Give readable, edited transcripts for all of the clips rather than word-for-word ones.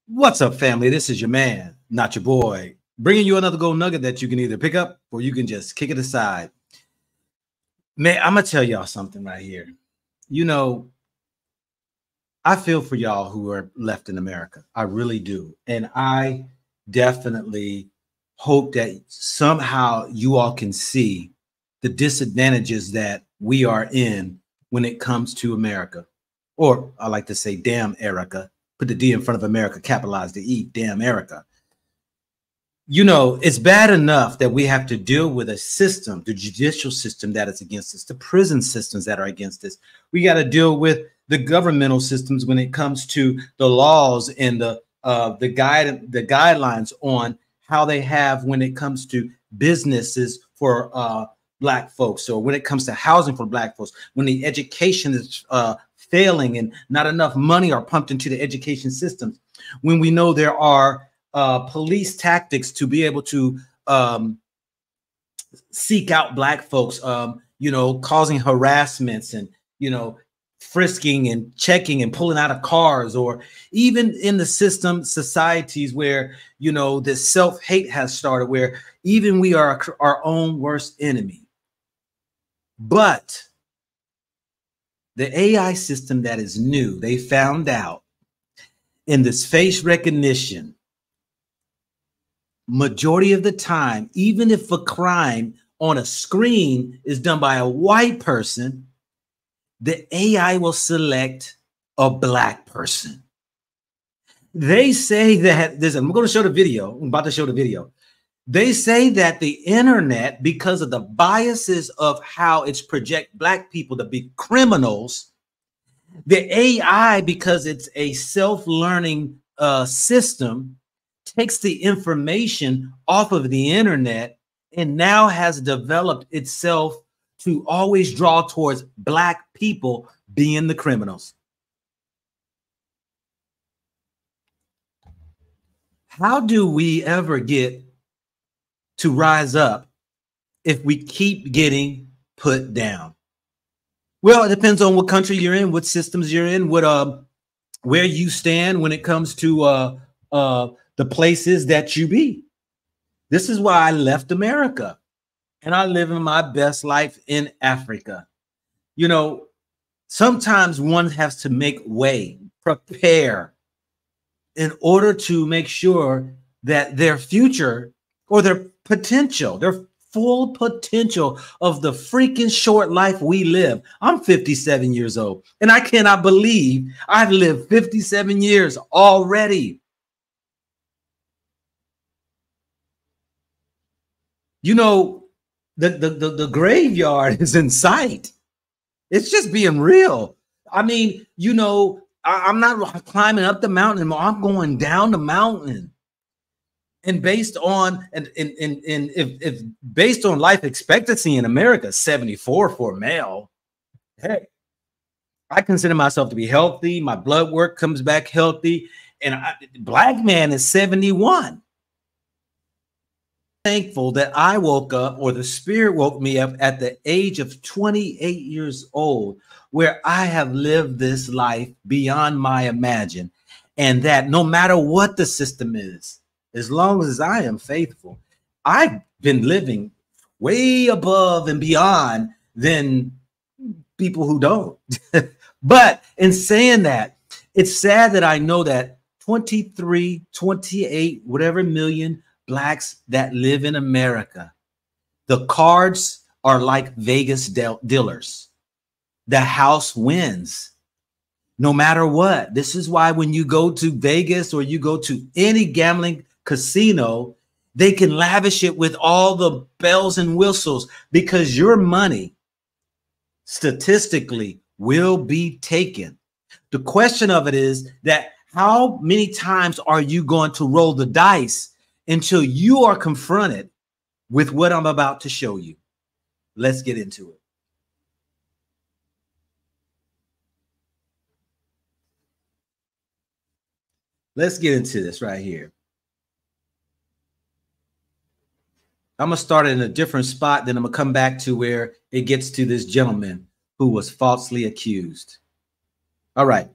What's up, family? This is your man, not your boy, bringing you another gold nugget that you can either pick up or you can just kick it aside. Man, I'm going to tell y'all something right here. You know, I feel for y'all who are left in America. I really do. And I definitely hope that somehow you all can see the disadvantages that we are in when it comes to America. Or I like to say, damn Erica. Put the D in front of America, capitalize the E, damn Erica. You know, it's bad enough that we have to deal with a system, the judicial system that is against us, the prison systems that are against us. We got to deal with the governmental systems when it comes to the laws and the guidelines on how they have when it comes to businesses for Black folks, or when it comes to housing for Black folks, when the education is failing and not enough money are pumped into the education systems, when we know there are police tactics to be able to seek out Black folks, you know, causing harassments and, you know, frisking and checking and pulling out of cars, or even in the system societies where, you know, this self-hate has started, where even we are our own worst enemy. But the AI system that is new, they found out in this face recognition, majority of the time, even if a crime on a screen is done by a white person, the AI will select a Black person. They say that I'm going to show the video. I'm about to show the video. They say that the internet, because of the biases of how it's project Black people to be criminals, the AI, because it's a self-learning system, takes the information off of the internet and now has developed itself to always draw towards Black people being the criminals. How do we ever get to rise up if we keep getting put down? Well, it depends on what country you're in, what systems you're in, what where you stand when it comes to the places that you be. This is why I left America and I live in my best life in Africa. You know, sometimes one has to make way, prepare in order to make sure that their future or their potential, their full potential of the freaking short life we live. I'm 57 years old and I cannot believe I've lived 57 years already. You know, the graveyard is in sight. It's just being real. I mean, you know, I'm not climbing up the mountain anymore. I'm going down the mountain. And based on if based on life expectancy in America, 74 for a male, hey, I consider myself to be healthy. My blood work comes back healthy, and Black man is 71. Thankful that I woke up, or the spirit woke me up at the age of 28 years old, where I have lived this life beyond my imagine, and that no matter what the system is, as long as I am faithful, I've been living way above and beyond than people who don't. But in saying that, it's sad that I know that 23, 28, whatever million Blacks that live in America, the cards are like Vegas dealers. The house wins. No matter what. This is why when you go to Vegas or you go to any gambling casino, they can lavish it with all the bells and whistles, because your money statistically will be taken. The question of it is that how many times are you going to roll the dice until you are confronted with what I'm about to show you? Let's get into it. Let's get into this right here. I'm going to start in a different spot, then I'm going to come back to where it gets to this gentleman who was falsely accused. All right.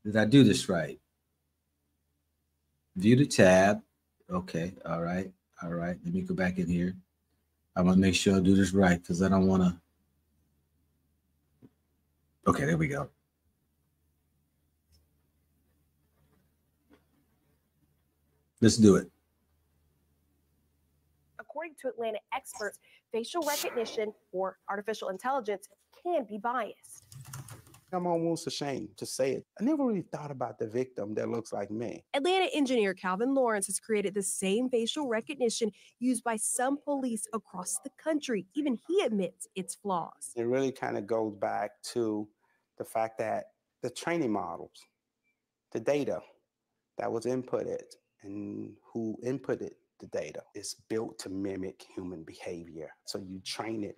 Did I do this right? View the tab. Okay. All right. All right. Let me go back in here. I want to make sure I do this right because I don't want to. Okay, there we go. Let's do it. According to Atlanta experts, facial recognition or artificial intelligence can be biased. I'm almost ashamed to say it. I never really thought about the victim that looks like me. Atlanta engineer Calvin Lawrence has created the same facial recognition used by some police across the country. Even he admits its flaws. It really kind of goes back to the fact that the training models, the data that was inputted and who inputted the data is built to mimic human behavior. So you train it.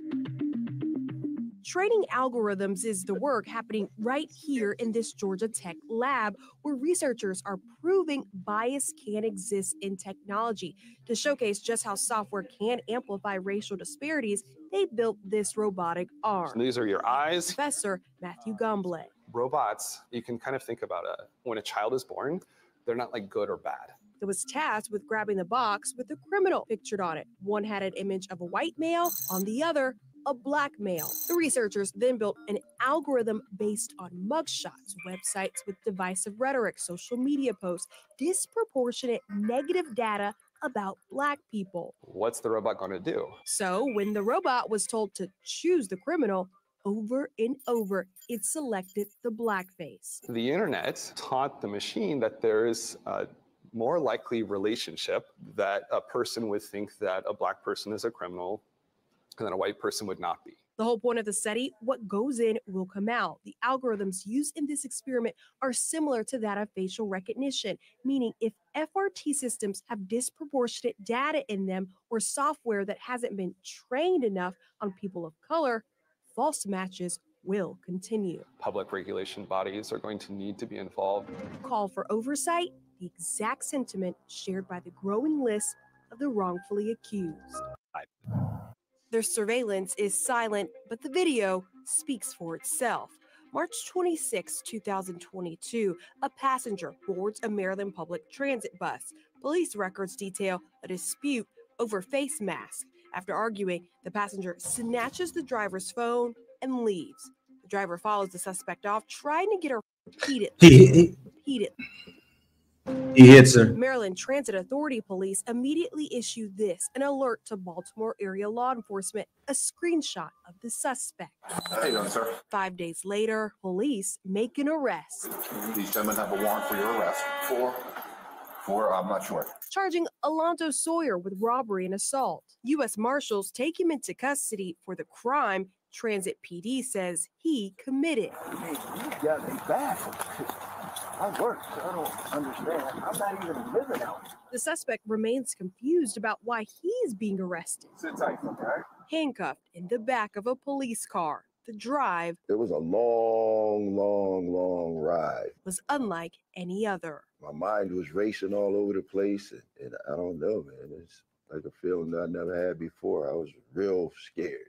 Training algorithms is the work happening right here in this Georgia Tech lab, where researchers are proving bias can exist in technology. To showcase just how software can amplify racial disparities, they built this robotic arm. So these are your eyes. Professor Matthew Gombley. Robots, you can kind of think about it. When a child is born, they're not like good or bad. It was tasked with grabbing the box with a criminal pictured on it. One had an image of a white male, on the other, a black male. The researchers then built an algorithm based on mugshots, websites with divisive rhetoric, social media posts, disproportionate negative data about black people. What's the robot going to do? So when the robot was told to choose the criminal, over and over, it selected the blackface. The internet taught the machine that there is a more likely relationship that a person would think that a black person is a criminal and that a white person would not be. The whole point of the study, what goes in will come out. The algorithms used in this experiment are similar to that of facial recognition, meaning if FRT systems have disproportionate data in them or software that hasn't been trained enough on people of color, false matches will continue. Public regulation bodies are going to need to be involved. Call for oversight, the exact sentiment shared by the growing list of the wrongfully accused. Their surveillance is silent, but the video speaks for itself. March 26, 2022, a passenger boards a Maryland public transit bus. Police records detail a dispute over face masks. After arguing, the passenger snatches the driver's phone and leaves. The driver follows the suspect off, trying to get her repeatedly. He hits her. Maryland Transit Authority police immediately issued this, an alert to Baltimore area law enforcement, a screenshot of the suspect. How you doing, sir? 5 days later, police make an arrest. These gentlemen have a warrant for your arrest. For I'm not sure. Charging Alonzo Sawyer with robbery and assault. U.S. Marshals take him into custody for the crime Transit PD says he committed. Hey, you got me baffled. I work, so I don't understand. I'm not even living out. The suspect remains confused about why he's being arrested. Sit tight, okay? Handcuffed in the back of a police car. The drive It was a long ride. was unlike any other. My mind was racing all over the place, and I don't know, man. It's like a feeling that I never had before. I was real scared.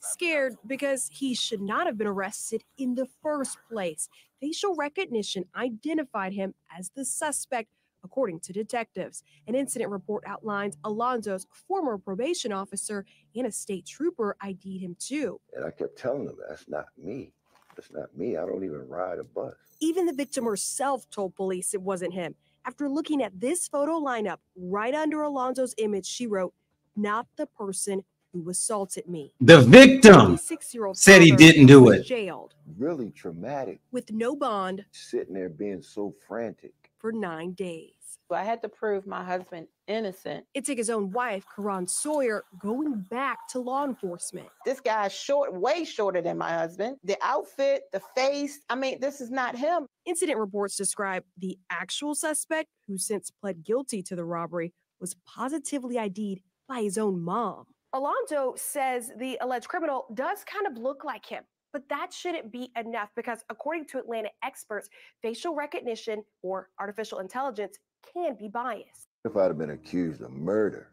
Scared because he should not have been arrested in the first place. Facial recognition identified him as the suspect, according to detectives. An incident report outlines Alonzo's former probation officer and a state trooper ID'd him too. And I kept telling them, that's not me. That's not me. I don't even ride a bus. Even the victim herself told police it wasn't him. After looking at this photo lineup right under Alonzo's image, she wrote, "Not the person who assaulted me." The victim 6-year-old said he didn't do it. Jailed Really traumatic. with no bond Sitting there being so frantic. for 9 days. I had to prove my husband innocent. It took his own wife, Karan Sawyer, going back to law enforcement. This guy's short, way shorter than my husband. The outfit, the face, I mean, this is not him. Incident reports describe the actual suspect, who since pled guilty to the robbery, was positively ID'd by his own mom. Alonzo says the alleged criminal does kind of look like him, but that shouldn't be enough because according to Atlanta experts, facial recognition or artificial intelligence can be biased. If I'd have been accused of murder,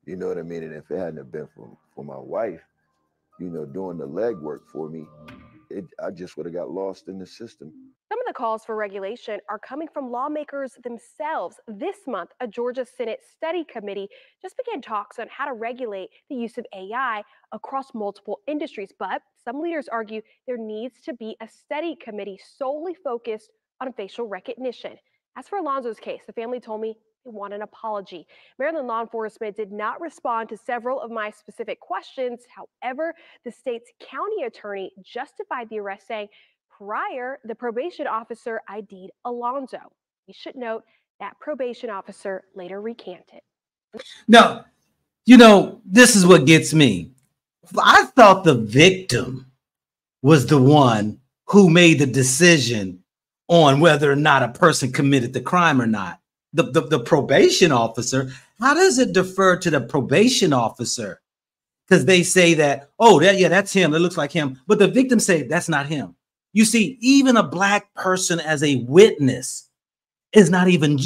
you know what I mean? And if it hadn't have been for my wife, you know, doing the legwork for me, I just would have got lost in the system. Some of the calls for regulation are coming from lawmakers themselves. This month, a Georgia Senate study committee just began talks on how to regulate the use of AI across multiple industries. But some leaders argue there needs to be a study committee solely focused on facial recognition. As for Alonzo's case, the family told me they want an apology. Maryland law enforcement did not respond to several of my specific questions. However, the state's county attorney justified the arrest, saying prior, the probation officer ID'd Alonzo. We should note that probation officer later recanted. No, this is what gets me. I thought the victim was the one who made the decision on whether or not a person committed the crime or not. The probation officer, how does it defer to the probation officer? Because they say that, that's him. It looks like him. But the victim say that's not him. You see, even a black person as a witness is not even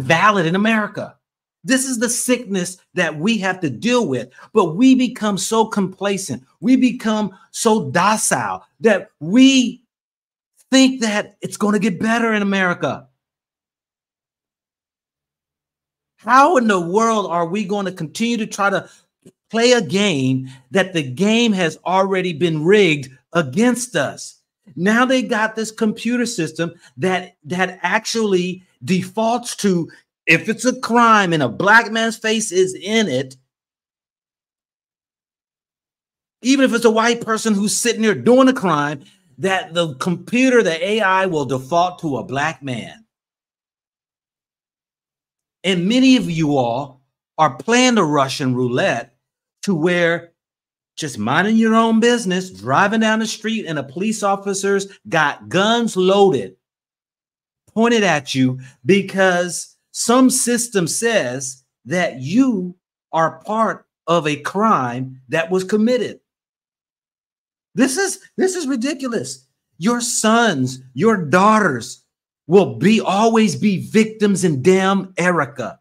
valid in America. This is the sickness that we have to deal with. But we become so complacent. We become so docile that we think that it's going to get better in America. How in the world are we going to continue to try to play a game that the game has already been rigged against us? Now they got this computer system that actually defaults to, if it's a crime and a black man's face is in it, even if it's a white person who's sitting there doing a crime, that the computer, the AI, will default to a black man. And many of you all are playing the Russian roulette to where just minding your own business, driving down the street, and the police officers got guns loaded, pointed at you because some system says that you are part of a crime that was committed. This is ridiculous. Your sons, your daughters will always be victims in damn Erica.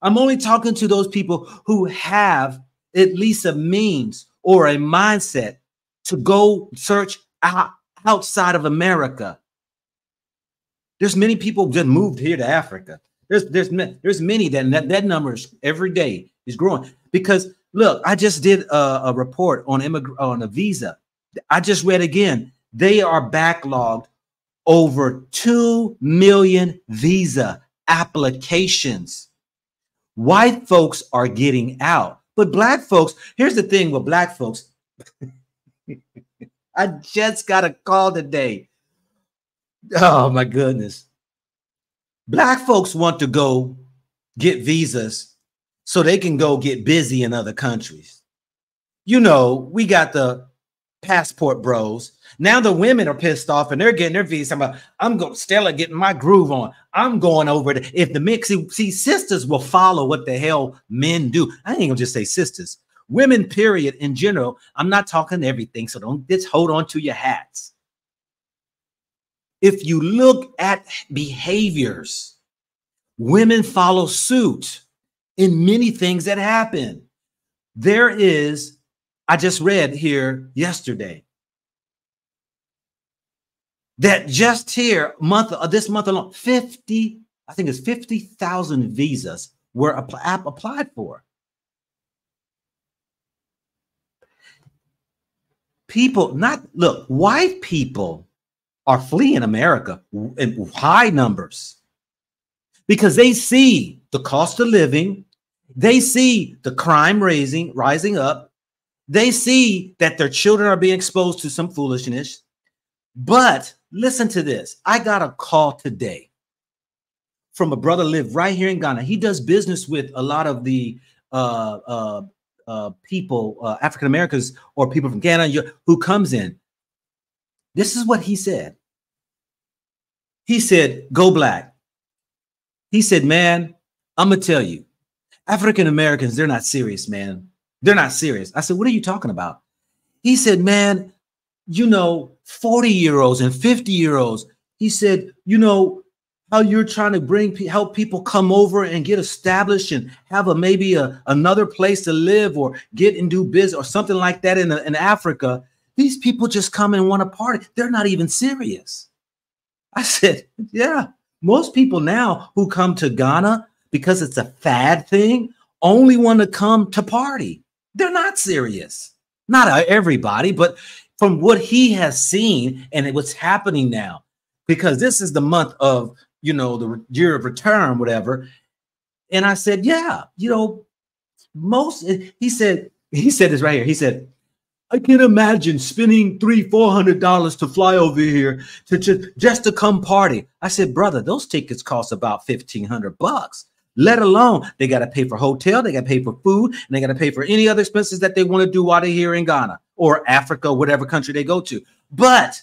I'm only talking to those people who have at least a means or a mindset to go search outside of America. There's many people just moved here to Africa. There's many that number is every day is growing because look, I just did a report on a visa. I just read again. They are backlogged over 2 million visa applications. White folks are getting out. But black folks, here's the thing with black folks. I just got a call today. Oh, my goodness. Black folks want to go get visas so they can go get busy in other countries. We got the passport bros. Now the women are pissed off and they're getting their visa. I'm going, Stella, getting my groove on. I'm going over to, if the mix, see, sisters will follow what the hell men do. I ain't gonna just say sisters, women, period, in general. I'm not talking everything, so don't just hold on to your hats. If you look at behaviors, women follow suit in many things that happen. There is, I just read here yesterday, that just here this month alone, 50,000 visas were applied for. White people are fleeing America in high numbers because they see the cost of living, they see the crime rising up, they see that their children are being exposed to some foolishness. But listen to this. I got a call today from a brother live right here in Ghana. He does business with a lot of the people, African Americans or people from Ghana who comes in. This is what he said. He said, go black. He said, man, I'm going to tell you, African Americans, they're not serious, man. They're not serious. I said, what are you talking about? He said, man, 40-year-olds and 50-year-olds. He said, how you're trying to help people come over and get established and have maybe another place to live or get and do business or something like that in Africa. These people just come and want to party. They're not even serious. I said, yeah, most people now who come to Ghana because it's a fad thing only want to come to party. They're not serious. Not everybody, but from what he has seen and what's happening now, because this is the month of, the year of return, whatever. And I said, yeah, he said this right here. He said, I can't imagine spending $300-400 to fly over here just to come party. I said, brother, those tickets cost about $1,500. Let alone they got to pay for hotel, they got to pay for food, and they got to pay for any other expenses that they want to do while they're here in Ghana or Africa, whatever country they go to. But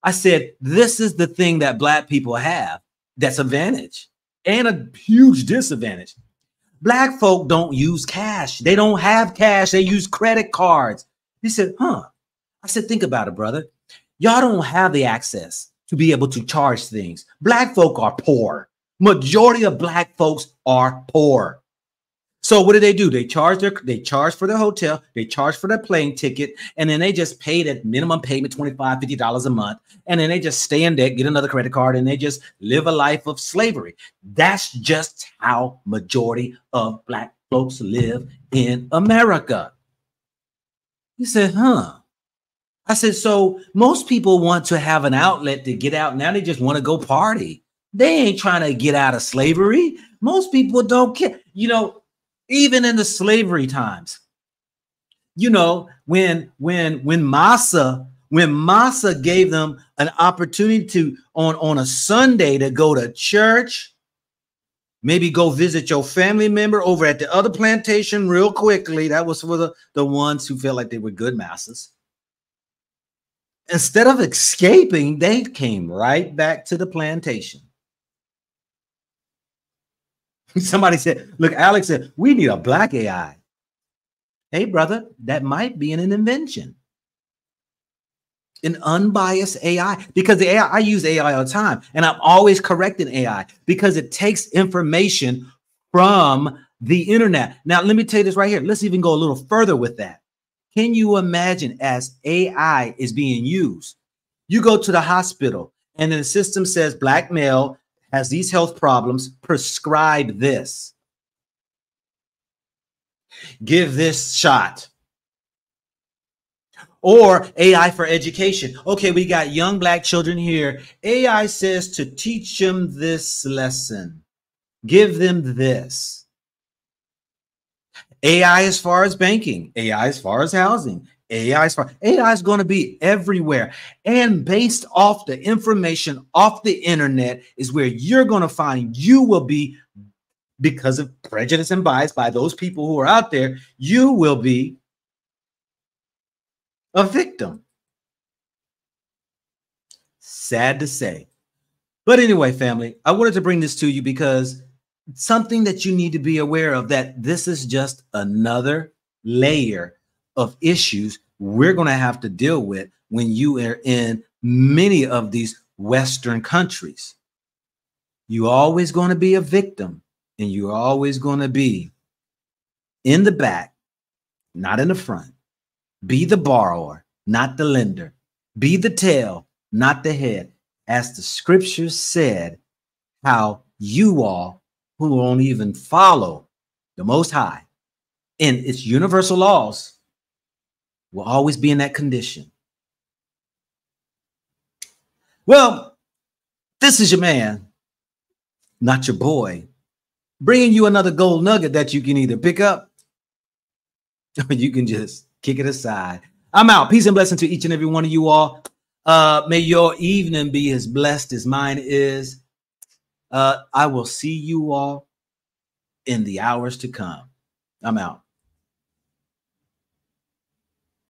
I said, this is the thing that Black people have that's advantage and a huge disadvantage. Black folk don't use cash. They don't have cash. They use credit cards. He said, I said, think about it, brother. Y'all don't have the access to be able to charge things. Black folk are poor. Majority of Black folks are poor. So what do? They charge for their hotel, they charge for their plane ticket, and then they just pay that minimum payment, $25, $50 a month. And then they just stay in debt, get another credit card, and they just live a life of slavery. That's just how majority of Black folks live in America. He said, I said, so most people want to have an outlet to get out. Now they just want to go party. They ain't trying to get out of slavery. Most people don't care. Even in the slavery times, when Massa gave them an opportunity to on a Sunday to go to church, maybe go visit your family member over at the other plantation real quickly. That was for the ones who felt like they were good masses. Instead of escaping, they came right back to the plantation. Somebody said, look, Alex said, we need a Black AI. Hey, brother, that might be an invention. An unbiased AI, because the AI, I use AI all the time, and I'm always correcting AI because it takes information from the internet. Now, let me tell you this right here. Let's even go a little further with that. Can you imagine as AI is being used, you go to the hospital and then the system says Black male has these health problems, prescribe this. Give this shot. Or AI for education. Okay, we got young Black children here. AI says to teach them this lesson. Give them this. AI as far as banking. AI as far as housing. AI is going to be everywhere. And based off the information off the internet is where you're going to find you will be, because of prejudice and bias by those people who are out there, you will be a victim. Sad to say. But anyway, family, I wanted to bring this to you because something that you need to be aware of, that this is just another layer of issues we're going to have to deal with when you are in many of these Western countries. You're always going to be a victim, and you're always going to be in the back, not in the front. Be the borrower, not the lender. Be the tail, not the head. As the scriptures said, how you all who won't even follow the Most High and its universal laws will always be in that condition. Well, this is your man, not your boy, bringing you another gold nugget that you can either pick up or you can just kick it aside. I'm out. Peace and blessing to each and every one of you all. May your evening be as blessed as mine is. I will see you all in the hours to come. I'm out.